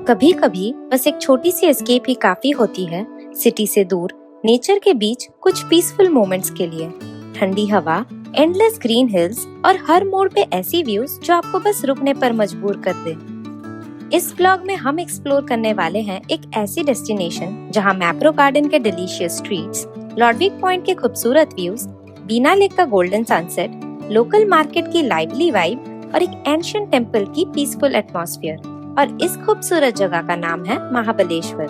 कभी कभी बस एक छोटी सी एस्केप ही काफी होती है, सिटी से दूर, नेचर के बीच कुछ पीसफुल मोमेंट्स के लिए। ठंडी हवा, एंडलेस ग्रीन हिल्स और हर मोड़ पे ऐसी व्यूज जो आपको बस रुकने पर मजबूर कर दे। इस ब्लॉग में हम एक्सप्लोर करने वाले हैं एक ऐसी डेस्टिनेशन जहां मैप्रो गार्डन के डिलीशियस स्ट्रीट्स, लॉर्डविक पॉइंट के खूबसूरत व्यूज, बीना लेक का गोल्डन सनसेट, लोकल मार्केट की लाइवली वाइब और एक एंशिएंट टेम्पल की पीसफुल एटमॉस्फेयर। और इस खूबसूरत जगह का नाम है महाबलेश्वर।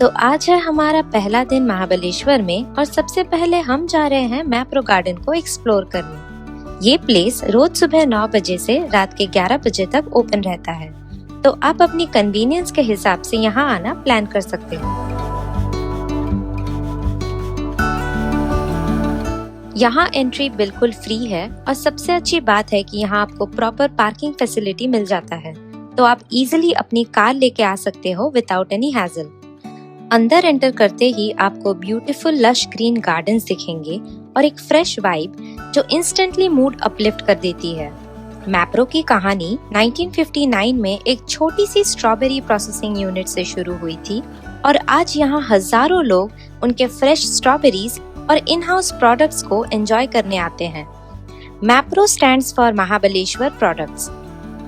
तो आज है हमारा पहला दिन महाबलेश्वर में और सबसे पहले हम जा रहे हैं मैप्रो गार्डन को एक्सप्लोर करने। ये प्लेस रोज सुबह 9 बजे से रात के 11 बजे तक ओपन रहता है, तो आप अपनी कन्वीनियंस के हिसाब से यहाँ आना प्लान कर सकते हो। यहाँ एंट्री बिल्कुल फ्री है और सबसे अच्छी बात है कि यहाँ आपको प्रॉपर पार्किंग फैसिलिटी मिल जाता है, तो आप इजीली अपनी कार लेके आ सकते हो विदाउट एनी हैजल। अंदर एंटर करते ही आपको ब्यूटीफुल लश ग्रीन गार्डन्स दिखेंगे और एक फ्रेश वाइब जो इंस्टेंटली मूड अपलिफ्ट कर देती है। मैप्रो की कहानी 1959 में एक छोटी सी स्ट्रॉबेरी प्रोसेसिंग यूनिट से शुरू हुई थी और आज यहाँ हजारों लोग उनके फ्रेश स्ट्रॉबेरीज और इन हाउस प्रोडक्ट्स को एंजॉय करने आते हैं। Mapro stands for Mahabaleshwar products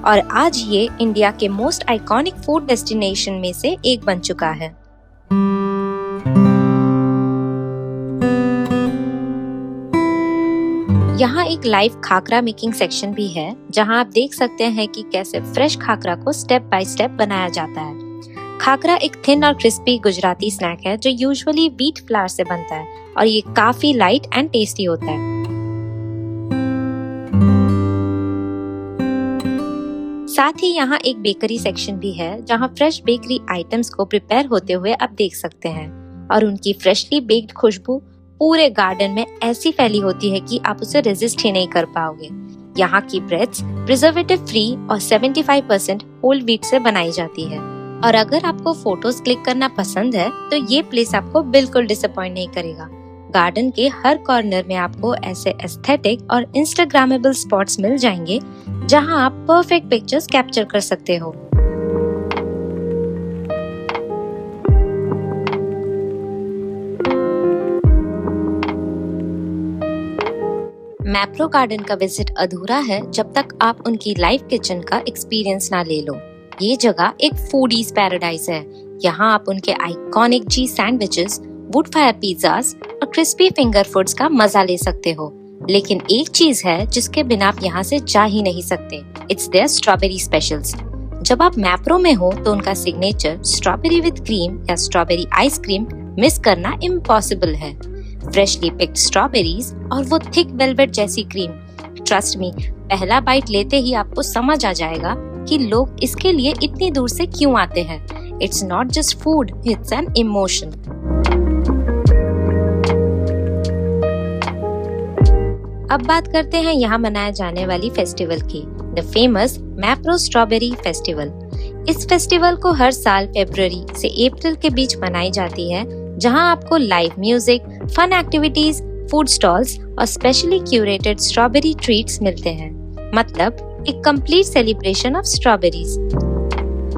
और आज ये इंडिया के मोस्ट आइकॉनिक फूड डेस्टिनेशन में से एक बन चुका है। यहाँ एक लाइव खाकरा मेकिंग सेक्शन भी है, जहाँ आप देख सकते हैं कि कैसे फ्रेश खाकरा को स्टेप बाय स्टेप बनाया जाता है। खाकरा एक थिन और क्रिस्पी गुजराती स्नैक है जो यूजुअली व्हीट फ्लावर से बनता है और ये काफी लाइट एंड टेस्टी होता है। साथ ही यहाँ एक बेकरी सेक्शन भी है जहाँ फ्रेश बेकरी आइटम्स को प्रिपेयर होते हुए आप देख सकते हैं और उनकी फ्रेशली बेक्ड खुशबू पूरे गार्डन में ऐसी फैली होती है कि आप उसे रेजिस्ट ही नहीं कर पाओगे। यहाँ की ब्रेड्स प्रिजर्वेटिव फ्री और 75% होल व्हीट से बनाई जाती है। और अगर आपको फोटोज क्लिक करना पसंद है तो ये प्लेस आपको बिल्कुल डिसअपॉइंट नहीं करेगा। गार्डन के हर कॉर्नर में आपको ऐसे एस्थेटिक और इंस्टाग्रामेबल स्पॉट्स मिल जाएंगे जहां आप परफेक्ट पिक्चर्स कैप्चर कर सकते हो। मैप्रो गार्डन का विजिट अधूरा है जब तक आप उनकी लाइव किचन का एक्सपीरियंस ना ले लो। ये जगह एक फूडीज पैराडाइज है। यहाँ आप उनके आइकॉनिक जी सैंडविचेस, वुड फायर पिज़्ज़ास और क्रिस्पी फिंगर फूड्स का मजा ले सकते हो। लेकिन एक चीज है जिसके बिना आप यहाँ से जा ही नहीं सकते, इट्स देयर स्ट्रॉबेरी स्पेशल्स। जब आप मैप्रो में हो तो उनका सिग्नेचर स्ट्रॉबेरी विद क्रीम या स्ट्रॉबेरी आइसक्रीम मिस करना इम्पॉसिबल है। फ्रेशली पिक्ड स्ट्रॉबेरीज और वो थिक वेलवेट जैसी क्रीम, ट्रस्ट मी, पहला बाइट लेते ही आपको समझ आ जाएगा कि लोग इसके लिए इतनी दूर से क्यों आते हैं। It's not just food, it's an emotion. अब बात करते हैं यहाँ मनाया जाने वाली फेस्टिवल की, the famous Mapro strawberry festival. इस फेस्टिवल को हर साल फरवरी से अप्रैल के बीच मनाई जाती है, जहाँ आपको live music, fun activities, food stalls और स्पेशली क्यूरेटेड स्ट्रॉबेरी ट्रीट्स मिलते हैं। मतलब एक कंप्लीट सेलिब्रेशन ऑफ स्ट्रॉबेरीज।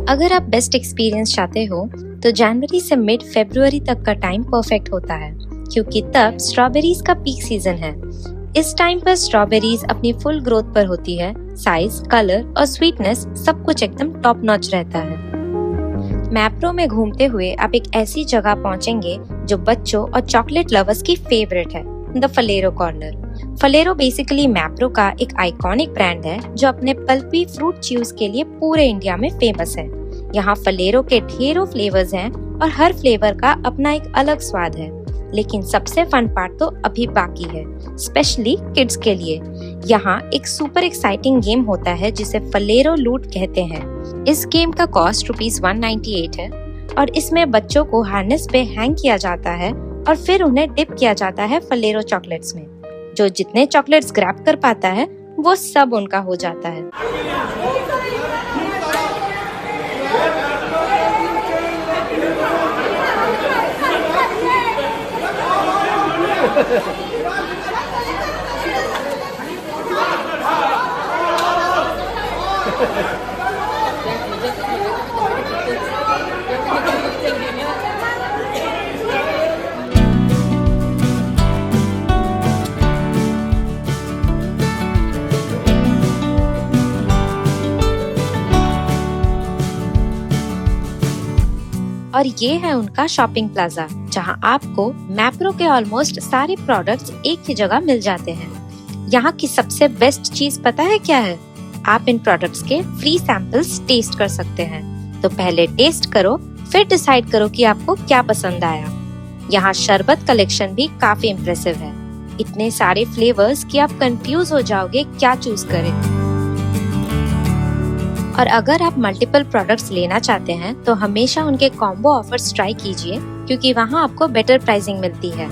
अगर आप बेस्ट एक्सपीरियंस चाहते हो तो जनवरी से मिड फरवरी तक का टाइम परफेक्ट होता है, क्योंकि तब स्ट्रॉबेरीज का पीक सीजन है। इस टाइम पर स्ट्रॉबेरीज अपनी फुल ग्रोथ पर होती है। साइज, कलर और स्वीटनेस सब कुछ एकदम टॉप नॉच रहता है। मैप्रो में घूमते हुए आप एक ऐसी जगह पहुंचेंगे जो बच्चों और चॉकलेट लवर्स की फेवरेट है, the Faleiro corner. Faleiro basically Mapro का एक आइकॉनिक ब्रांड है जो अपने पल्पी फ्रूट च्यूज के लिए पूरे इंडिया में फेमस है। यहाँ फलेरो के ढेरों फ्लेवर्स हैं और हर फ्लेवर का अपना एक अलग स्वाद है। लेकिन सबसे फन पार्ट तो अभी बाकी है, स्पेशली किड्स के लिए। यहाँ एक सुपर एक्साइटिंग गेम होता है जिसे फलेरो लूट कहते हैं। इस गेम का कॉस्ट ₹198 है और इसमें बच्चों को हार्नेस पे हैंग किया जाता है और फिर उन्हें डिप किया जाता है फलेरो चॉकलेट्स में। जो जितने चॉकलेट्स ग्रैब कर पाता है वो सब उनका हो जाता है। और ये है उनका शॉपिंग प्लाजा, जहां आपको मैप्रो के ऑलमोस्ट सारे प्रोडक्ट्स एक ही जगह मिल जाते हैं। यहाँ की सबसे बेस्ट चीज पता है क्या है? आप इन प्रोडक्ट्स के फ्री सैंपल्स टेस्ट कर सकते हैं। तो पहले टेस्ट करो, फिर डिसाइड करो कि आपको क्या पसंद आया। यहाँ शरबत कलेक्शन भी काफी इम्प्रेसिव है। इतने सारे फ्लेवर्स कि आप कंफ्यूज हो जाओगे क्या चूज करें। और अगर आप मल्टीपल प्रोडक्ट्स लेना चाहते हैं तो हमेशा उनके कॉम्बो ऑफर्स ट्राई कीजिए, क्योंकि वहाँ आपको बेटर प्राइसिंग मिलती है।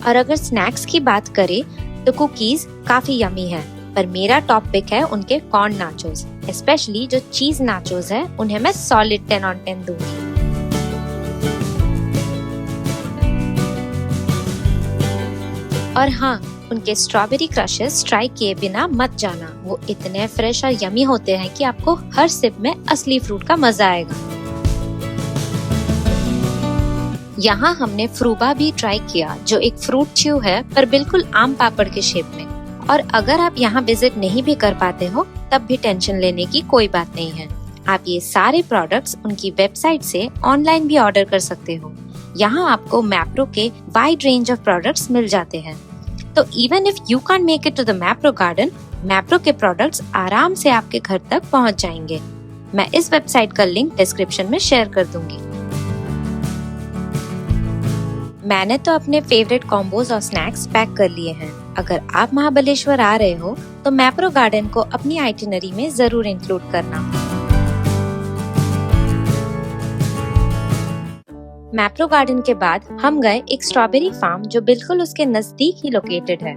और अगर स्नैक्स की बात करें तो कुकीज काफी यमी है, पर मेरा टॉप पिक है उनके कॉर्न नाचोस। स्पेशली जो चीज नाचोस है, उन्हें मैं सॉलिड 10 on 10 दूंगी। और हाँ, उनके स्ट्रॉबेरी क्रशेस ट्राई किए बिना मत जाना। वो इतने फ्रेश और यमी होते हैं कि आपको हर सिप में असली फ्रूट का मजा आएगा। यहाँ हमने फ्रूबा भी ट्राई किया, जो एक फ्रूट च्यू है पर बिल्कुल आम पापड़ के शेप में। और अगर आप यहाँ विजिट नहीं भी कर पाते हो तब भी टेंशन लेने की कोई बात नहीं है। आप ये सारे प्रोडक्ट्स उनकी वेबसाइट से ऑनलाइन भी ऑर्डर कर सकते हो। यहाँ आपको मैप्रो के वाइड रेंज ऑफ प्रोडक्ट्स मिल जाते हैं। तो even if you can't make it to the Mapro garden, Mapro के प्रोडक्ट्स आराम से आपके घर तक पहुँच जाएंगे। मैं इस वेबसाइट का लिंक डिस्क्रिप्शन में शेयर कर दूंगी। मैंने तो अपने फेवरेट कॉम्बोज और स्नैक्स पैक कर लिए हैं। अगर आप महाबलेश्वर आ रहे हो तो मैप्रो गार्डन को अपनी आइटिनरी में जरूर इंक्लूड करना। मैप्रो गार्डन के बाद हम गए एक स्ट्रॉबेरी फार्म जो बिल्कुल उसके नजदीक ही लोकेटेड है।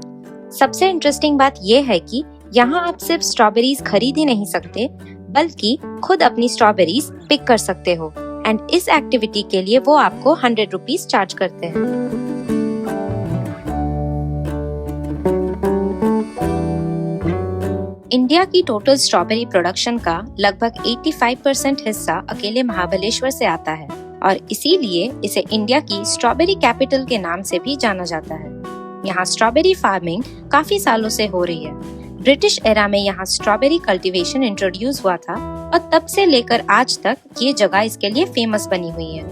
सबसे इंटरेस्टिंग बात यह है कि यहाँ आप सिर्फ स्ट्रॉबेरीज खरीद ही नहीं सकते, बल्कि खुद अपनी स्ट्रॉबेरीज पिक कर सकते हो। एंड इस एक्टिविटी के लिए वो आपको 100 रुपीज चार्ज करते हैं। इंडिया की टोटल स्ट्रॉबेरी प्रोडक्शन का लगभग 85% हिस्सा अकेले महाबलेश्वर से आता है, और इसीलिए इसे इंडिया की स्ट्रॉबेरी कैपिटल के नाम से भी जाना जाता है। यहाँ स्ट्रॉबेरी फार्मिंग काफी सालों से हो रही है। ब्रिटिश एरा में यहाँ स्ट्रॉबेरी कल्टीवेशन इंट्रोड्यूस हुआ था, और तब से लेकर आज तक ये जगह इसके लिए फेमस बनी हुई है।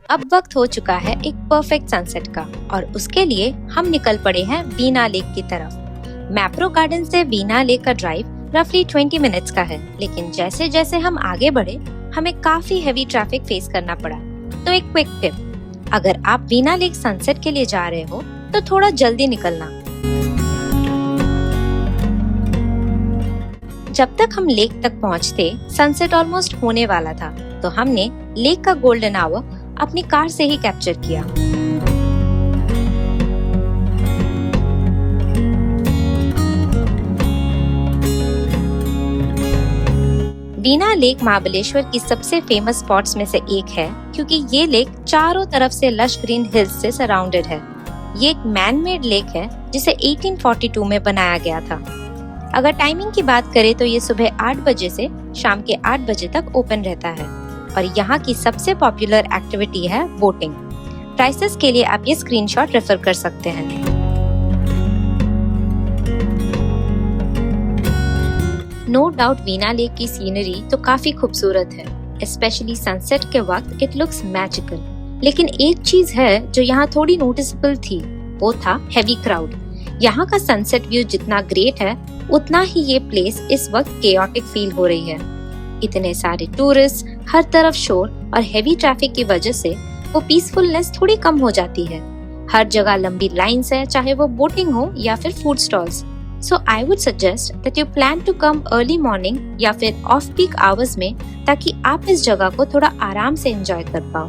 अब वक्त हो चुका है एक परफेक्ट सनसेट का, और उसके लिए हम निकल पड़े हैं वीना लेक की तरफ। मैप्रो गार्डन से वीना लेक का ड्राइव रफली 20 मिनट्स का है, लेकिन जैसे जैसे हम आगे बढ़े हमें काफी हेवी ट्रैफिक फेस करना पड़ा। तो एक क्विक टिप, अगर आप वीना लेक सनसेट के लिए जा रहे हो तो थोड़ा जल्दी निकलना। जब तक हम लेक तक पहुंचते सनसेट ऑलमोस्ट होने वाला था, तो हमने लेक का गोल्डन आवर अपनी कार से ही कैप्चर किया। वीना लेक महाबलेश्वर की सबसे फेमस स्पॉट्स में से एक है, क्योंकि ये लेक चारों तरफ से लश ग्रीन हिल्स से सराउंडेड है। ये एक मैन मेड लेक है जिसे 1842 में बनाया गया था। अगर टाइमिंग की बात करें तो ये सुबह 8 बजे से शाम के 8 बजे तक ओपन रहता है, और यहाँ की सबसे पॉपुलर एक्टिविटी है बोटिंग। प्राइसेस के लिए आप ये स्क्रीनशॉट रेफर कर सकते हैं। नो डाउट वीना लेक की सीनरी तो काफी खूबसूरत है, स्पेशली सनसेट के वक्त इट लुक्स मैजिकल। लेकिन एक चीज है जो यहाँ थोड़ी नोटिसेबल थी, वो था हेवी क्राउड। यहाँ का सनसेट व्यू जितना ग्रेट है, उतना ही ये प्लेस इस वक्त केओटिक फील हो रही है। इतने सारे टूरिस्ट, हर तरफ शोर और हेवी ट्रैफिक की वजह से वो पीसफुलनेस थोड़ी कम हो जाती है। हर जगह लंबी लाइंस है, चाहे वो बोटिंग हो या फिर food stalls. So I would suggest that you plan to come early morning या फिर off peak hours में, ताकि आप इस जगह को थोड़ा आराम से एंजॉय कर पाओ।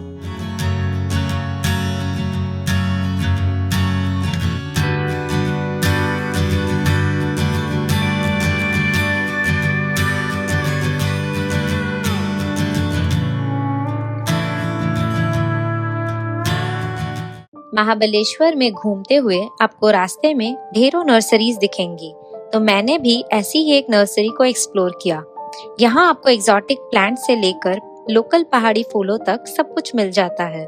महाबलेश्वर में घूमते हुए आपको रास्ते में ढेरों नर्सरीज दिखेंगी, तो मैंने भी ऐसी ही एक नर्सरी को एक्सप्लोर किया। यहाँ आपको एक्सोटिक प्लांट से लेकर लोकल पहाड़ी फूलों तक सब कुछ मिल जाता है।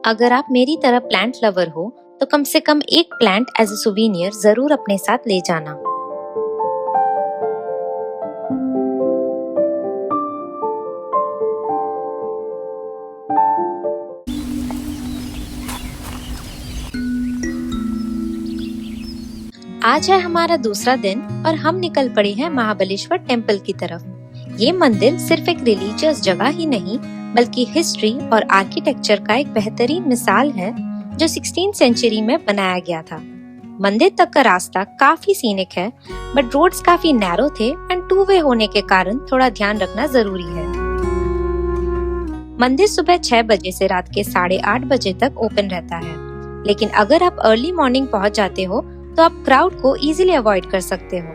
अगर आप मेरी तरह प्लांट लवर हो तो कम से कम एक प्लांट एज ए सुवीनियर जरूर अपने साथ ले जाना। आज है हमारा दूसरा दिन और हम निकल पड़े हैं महाबलेश्वर टेम्पल की तरफ। ये मंदिर सिर्फ एक रिलीजियस जगह ही नहीं बल्कि हिस्ट्री और आर्किटेक्चर का एक बेहतरीन मिसाल है जो 16वीं सेंचुरी में बनाया गया था। मंदिर तक का रास्ता काफी सीनिक है, बट रोड्स काफी नैरो थे एंड 2 वे होने के कारण थोड़ा ध्यान रखना जरूरी है। मंदिर सुबह 6 बजे से रात के 8:30 बजे तक ओपन रहता है, लेकिन अगर आप अर्ली मॉर्निंग पहुंच जाते हो तो आप क्राउड को इजीली अवॉइड कर सकते हो।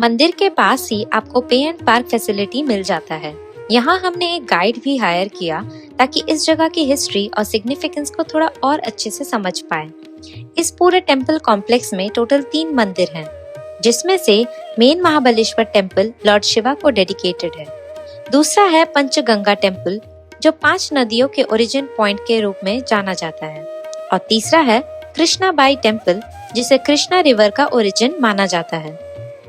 मंदिर के पास ही आपको पे एंड पार्क फैसिलिटी मिल जाता है। यहाँ हमने एक गाइड भी हायर किया ताकि इस जगह की हिस्ट्री और सिग्निफिकेंस को थोड़ा और अच्छे से समझ पाए। इस पूरे टेम्पल कॉम्प्लेक्स में टोटल 3 मंदिर हैं, जिसमें से main Mahabaleshwar temple Lord Shiva को डेडिकेटेड है। दूसरा है पंचगंगा टेम्पल जो 5 नदियों के ओरिजिन पॉइंट के रूप में जाना जाता है, और तीसरा है कृष्णाबाई टेम्पल जिसे कृष्णा रिवर का ओरिजिन माना जाता है।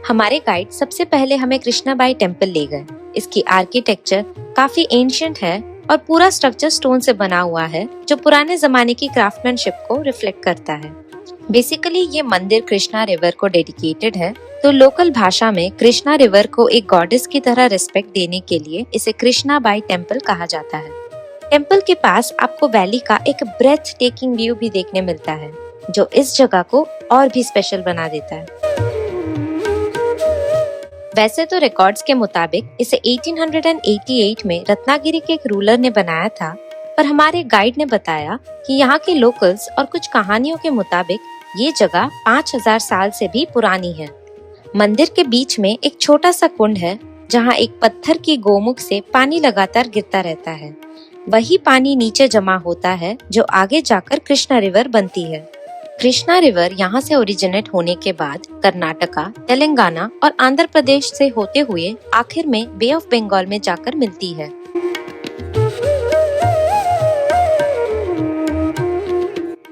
हमारे गाइड सबसे पहले हमें कृष्णाबाई टेम्पल ले गए। इसकी आर्किटेक्चर काफी एंशिएंट है और पूरा स्ट्रक्चर स्टोन से बना हुआ है जो पुराने जमाने की क्राफ्टमैनशिप को रिफ्लेक्ट करता है। बेसिकली ये मंदिर कृष्णा रिवर को डेडिकेटेड है, तो लोकल भाषा में कृष्णा रिवर को एक गॉडेस की तरह रिस्पेक्ट देने के लिए इसे कृष्णाबाई टेम्पल कहा जाता है। टेम्पल के पास आपको वैली का एक ब्रेथ टेकिंग व्यू भी देखने मिलता है, जो इस जगह को और भी स्पेशल बना देता है। वैसे तो रिकॉर्ड्स के मुताबिक इसे 1888 में रत्नागिरी के एक रूलर ने बनाया था, पर हमारे गाइड ने बताया कि यहाँ के लोकल्स और कुछ कहानियों के मुताबिक ये जगह 5000 साल से भी पुरानी है। मंदिर के बीच में एक छोटा सा कुंड है जहाँ एक पत्थर की गोमुख से पानी लगातार गिरता रहता है। वही पानी नीचे जमा होता है जो आगे जाकर कृष्णा रिवर बनती है। कृष्णा रिवर यहाँ से ओरिजिनेट होने के बाद कर्नाटका, तेलंगाना और आंध्र प्रदेश से होते हुए आखिर में बे ऑफ बंगाल में जाकर मिलती है।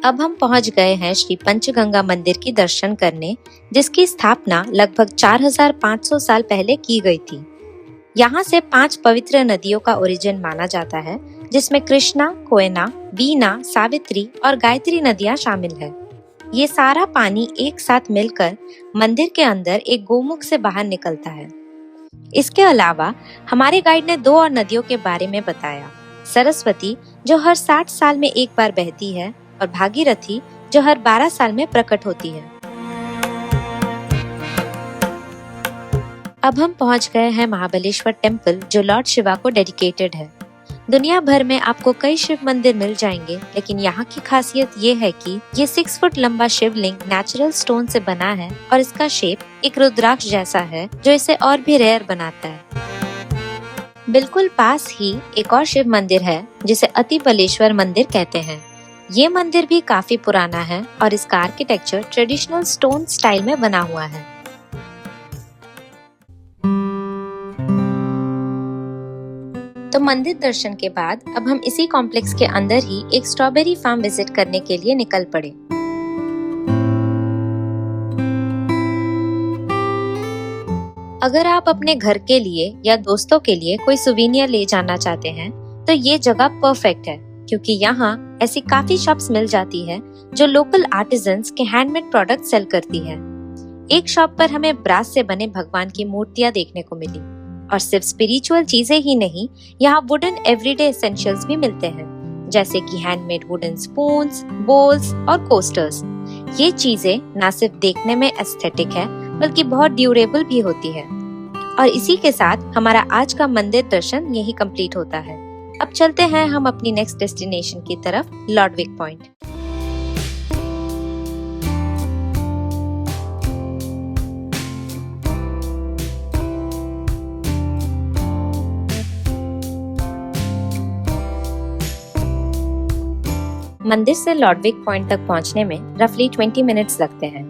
अब हम पहुँच गए हैं श्री पंचगंगा मंदिर की दर्शन करने, जिसकी स्थापना लगभग 4500 साल पहले की गई थी। यहाँ से 5 पवित्र नदियों का ओरिजिन माना जाता है, जिसमें कृष्णा, कोयना, वीना, सावित्री और गायत्री नदियाँ शामिल है। ये सारा पानी एक साथ मिलकर मंदिर के अंदर एक गोमुख से बाहर निकलता है। इसके अलावा हमारे गाइड ने 2 और नदियों के बारे में बताया, सरस्वती जो हर 60 साल में एक बार बहती है और भागीरथी जो हर 12 साल में प्रकट होती है। अब हम पहुंच गए हैं महाबलेश्वर टेम्पल जो लॉर्ड शिवा को डेडिकेटेड है। दुनिया भर में आपको कई शिव मंदिर मिल जाएंगे, लेकिन यहाँ की खासियत ये है कि ये 6 फुट लंबा शिवलिंग नेचुरल स्टोन से बना है और इसका शेप एक रुद्राक्ष जैसा है जो इसे और भी रेयर बनाता है। बिल्कुल पास ही एक और शिव मंदिर है जिसे अतिबलेश्वर मंदिर कहते हैं। ये मंदिर भी काफी पुराना है और इसका आर्किटेक्चर ट्रेडिशनल स्टोन स्टाइल में बना हुआ है। तो मंदिर दर्शन के बाद अब हम इसी कॉम्प्लेक्स के अंदर ही एक स्ट्रॉबेरी फार्म विजिट करने के लिए निकल पड़े। अगर आप अपने घर के लिए या दोस्तों के लिए कोई सुवीनियर ले जाना चाहते हैं तो ये जगह परफेक्ट है, क्योंकि यहाँ ऐसी काफी शॉप्स मिल जाती है जो लोकल आर्टिजन्स के हैंडमेड प्रोडक्ट सेल करती है। एक शॉप पर हमें ब्रास से बने भगवान की मूर्तियाँ देखने को मिली, और सिर्फ स्पिरिचुअल चीजें ही नहीं, यहाँ वुडन एवरीडे एसेंशियल्स भी मिलते हैं, जैसे कि हैंडमेड वुडन स्पून्स, बोल्स और कोस्टर्स। ये चीजें न सिर्फ देखने में एस्थेटिक है बल्कि बहुत ड्यूरेबल भी होती है। और इसी के साथ हमारा आज का मंदिर दर्शन यही कंप्लीट होता है। अब चलते हैं हम अपनी नेक्स्ट डेस्टिनेशन की तरफ, लॉर्डविक पॉइंट। मंदिर से लॉडविक पॉइंट तक पहुंचने में रफली 20 मिनट्स लगते हैं।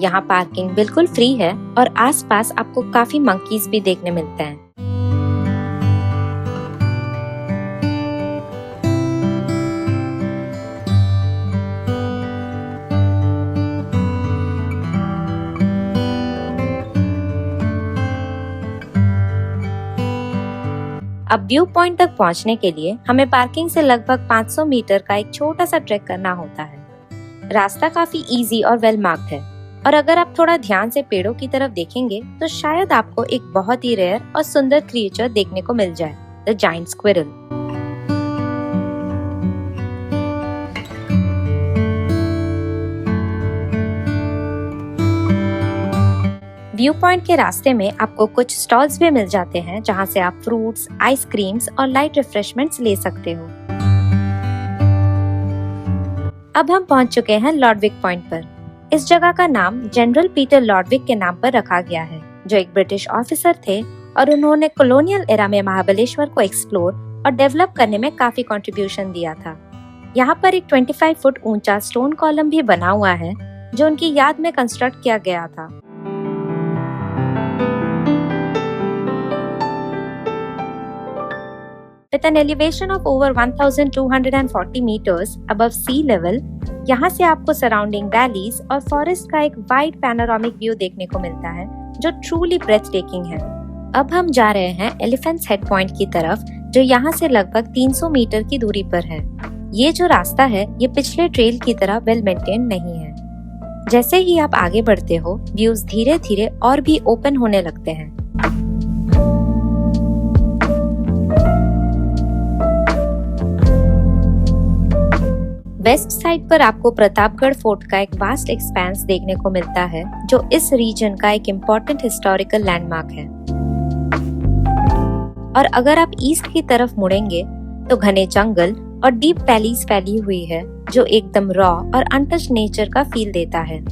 यहाँ पार्किंग बिल्कुल फ्री है और आसपास आपको काफी मंकीज भी देखने मिलते हैं। अब व्यू पॉइंट तक पहुंचने के लिए हमें पार्किंग से लगभग 500 मीटर का एक छोटा सा ट्रैक करना होता है। रास्ता काफी इजी और वेल मार्क्ड है और अगर आप थोड़ा ध्यान से पेड़ों की तरफ देखेंगे तो शायद आपको एक बहुत ही रेयर और सुंदर क्रिएचर देखने को मिल जाए, the giant squirrel. View point के रास्ते में आपको कुछ स्टॉल्स भी मिल जाते हैं जहां से आप फ्रूट्स, आइसक्रीम्स और लाइट रिफ्रेशमेंट्स ले सकते हो। अब हम पहुंच चुके हैं लॉडविक पॉइंट पर। इस जगह का नाम जनरल पीटर लॉडविक के नाम पर रखा गया है, जो एक ब्रिटिश ऑफिसर थे और उन्होंने कॉलोनियल एरा में महाबलेश्वर को एक्सप्लोर और डेवलप करने में काफी कंट्रीब्यूशन दिया था। यहाँ पर एक 25 फुट ऊंचा स्टोन कॉलम भी बना हुआ है जो उनकी याद में कंस्ट्रक्ट किया गया था। With an elevation of over 1,240 meters above sea level, यहाँ से आपको सराउंडिंग वैलीज और फॉरेस्ट का एक वाइड पैनोरामिक व्यू देखने को मिलता है जो ट्रूली ब्रेथटेकिंग है। अब हम जा रहे हैं एलिफेंट्स हेड पॉइंट की तरफ, जो यहाँ से लगभग 300 मीटर की दूरी पर है। ये जो रास्ता है ये पिछले ट्रेल की तरह वेल मेंटेन नहीं है। जैसे ही आप आगे बढ़ते हो व्यूज धीरे धीरे और भी ओपन होने लगते हैं। वेस्ट साइड पर आपको प्रतापगढ़ फोर्ट का एक वास्ट एक्सपेंस देखने को मिलता है जो इस रीजन का एक इम्पोर्टेंट हिस्टोरिकल लैंडमार्क है। और अगर आप ईस्ट की तरफ मुड़ेंगे तो घने जंगल और डीप वैलीज फैली हुई है जो एकदम रॉ और अनटच्ड नेचर का फील देता है।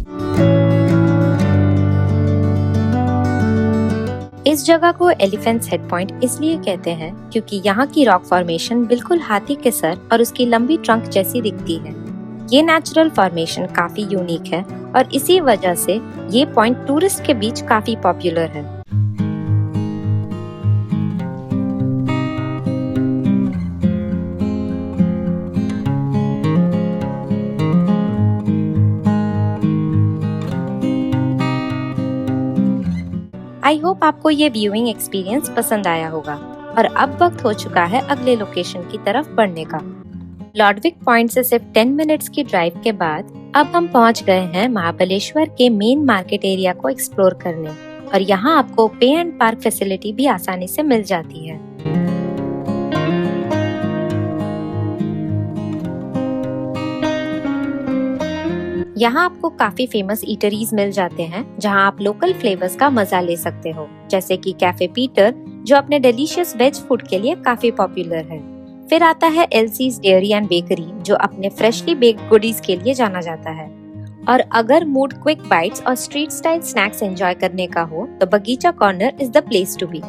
इस जगह को एलिफेंट्स हेड पॉइंट इसलिए कहते हैं क्योंकि यहाँ की रॉक फॉर्मेशन बिल्कुल हाथी के सर और उसकी लंबी ट्रंक जैसी दिखती है। ये नेचुरल फॉर्मेशन काफी यूनिक है और इसी वजह से ये पॉइंट टूरिस्ट के बीच काफी पॉपुलर है। आई होप आपको ये व्यूइंग एक्सपीरियंस पसंद आया होगा और अब वक्त हो चुका है अगले लोकेशन की तरफ बढ़ने का। लॉडविक पॉइंट से सिर्फ 10 मिनट्स की ड्राइव के बाद अब हम पहुंच गए हैं महाबलेश्वर के मेन मार्केट एरिया को एक्सप्लोर करने और यहाँ आपको पे एंड पार्क फैसिलिटी भी आसानी से मिल जाती है। यहाँ आपको काफी फेमस ईटरीज मिल जाते हैं जहाँ आप लोकल फ्लेवर्स का मजा ले सकते हो, जैसे कि कैफे पीटर जो अपने डिलीशियस वेज फूड के लिए काफी पॉपुलर है। फिर आता है एल्सीज डेयरी एंड बेकरी जो अपने फ्रेशली बेक्ड गुडीज के लिए जाना जाता है। और अगर मूड क्विक बाइट्स और स्ट्रीट स्टाइल स्नैक्स एंजॉय करने का हो तो Bagicha corner is the place to be.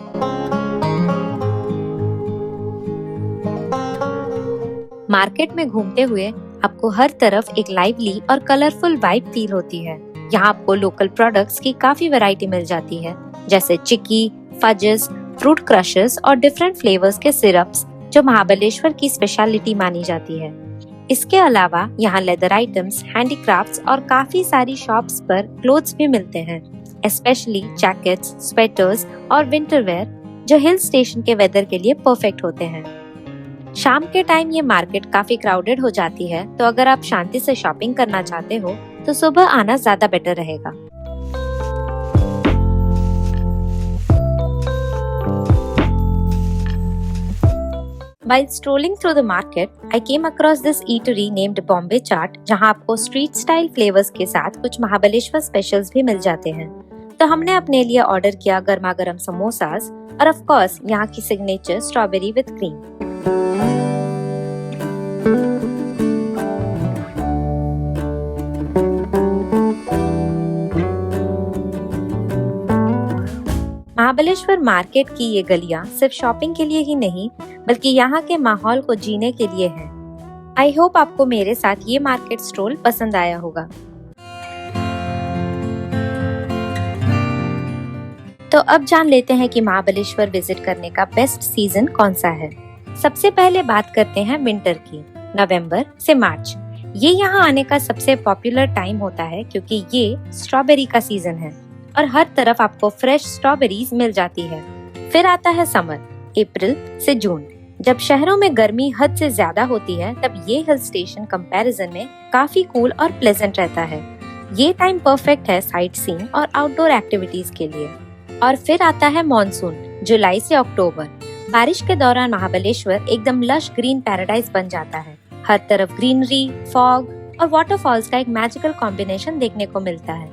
Market में घूमते हुए आपको हर तरफ एक लाइवली और कलरफुल वाइब फील होती है। यहाँ आपको लोकल प्रोडक्ट्स की काफी वैरायटी मिल जाती है, जैसे चिक्की, फजेस, फ्रूट क्रशेस और डिफरेंट फ्लेवर्स के सिरप्स जो महाबलेश्वर की स्पेशलिटी मानी जाती है। इसके अलावा यहाँ लेदर आइटम्स, हैंडीक्राफ्ट्स और काफी सारी शॉप्स पर क्लोथ्स भी मिलते हैं, स्पेशली जैकेट्स, स्वेटर्स और विंटर वेयर जो हिल स्टेशन के वेदर के लिए परफेक्ट होते हैं। शाम के टाइम ये मार्केट काफी क्राउडेड हो जाती है, तो अगर आप शांति से शॉपिंग करना चाहते हो तो सुबह आना ज्यादा बेटर रहेगा। While strolling through the market, I came across this eatery named Bombay Chaat, जहां आपको स्ट्रीट स्टाइल फ्लेवर्स के साथ कुछ महाबलेश्वर स्पेशल्स भी मिल जाते हैं। तो हमने अपने लिए ऑर्डर किया गर्मा गर्म समोसास और ऑफ कोर्स यहाँ की signature strawberry with cream. Mahabaleshwar market की ये गलियां सिर्फ शॉपिंग के लिए ही नहीं बल्कि यहाँ के माहौल को जीने के लिए हैं। आई होप आपको मेरे साथ ये मार्केट स्ट्रोल पसंद आया होगा। तो अब जान लेते हैं कि महाबलेश्वर विजिट करने का बेस्ट सीजन कौन सा है। सबसे पहले बात करते हैं विंटर की, नवंबर से मार्च। ये यहाँ आने का सबसे पॉपुलर टाइम होता है क्योंकि ये स्ट्रॉबेरी का सीजन है और हर तरफ आपको फ्रेश स्ट्रॉबेरीज मिल जाती है। फिर आता है समर, अप्रैल से जून। जब शहरों में गर्मी हद से ज्यादा होती है तब ये हिल स्टेशन कंपैरिजन में काफी कूल और प्लेजेंट रहता है। ये टाइम परफेक्ट है साइट सीइंग और आउटडोर एक्टिविटीज के लिए। और फिर आता है मॉनसून, जुलाई से अक्टूबर। बारिश के दौरान महाबलेश्वर एकदम लश ग्रीन पैराडाइज बन जाता है। हर तरफ ग्रीनरी, फॉग और वाटरफॉल्स का एक मैजिकल कॉम्बिनेशन देखने को मिलता है।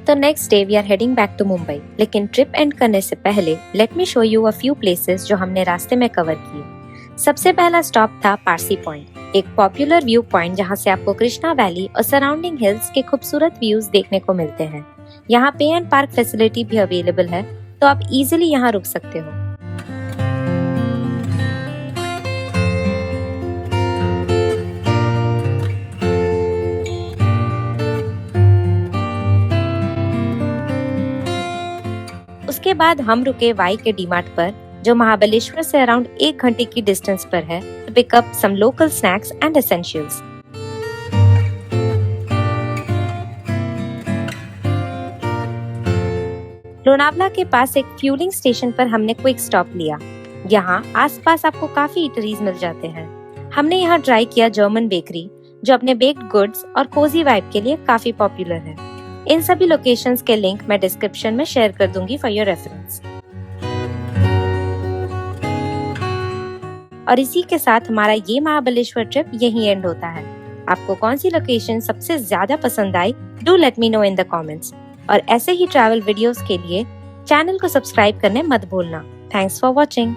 तो next day we are heading back to Mumbai. लेकिन ट्रिप एंड करने से पहले let me show you a few places जो हमने रास्ते में कवर किए। सबसे पहला स्टॉप था पारसी पॉइंट, एक पॉपुलर व्यू पॉइंट जहां से आपको कृष्णा वैली और सराउंडिंग हिल्स के खूबसूरत व्यूज देखने को मिलते हैं। यहाँ पे एंड पार्क फैसिलिटी भी अवेलेबल है, तो आप इजीली यहाँ रुक सकते हो। उसके बाद हम रुके वाई के डीमार्ट पर, जो महाबलेश्वर से अराउंड 1 घंटे की डिस्टेंस पर है, to pick up some local snacks and essentials. Lonavala के पास एक फ्यूलिंग स्टेशन पर हमने क्विक स्टॉप लिया। यहाँ आसपास आपको काफी इटरीज मिल जाते हैं। हमने यहाँ ट्राई किया जर्मन बेकरी, जो अपने बेक्ड गुड्स और कोजी वाइब के लिए काफी पॉपुलर है। इन सभी लोकेशंस के लिंक मैं डिस्क्रिप्शन में शेयर कर दूंगी फॉर योर रेफरेंस। और इसी के साथ हमारा ये महाबलेश्वर ट्रिप यहीं एंड होता है। आपको कौन सी लोकेशन सबसे ज्यादा पसंद आई, do let me know in the comments. और ऐसे ही ट्रैवल वीडियोस के लिए चैनल को सब्सक्राइब करने मत भूलना। Thanks for watching.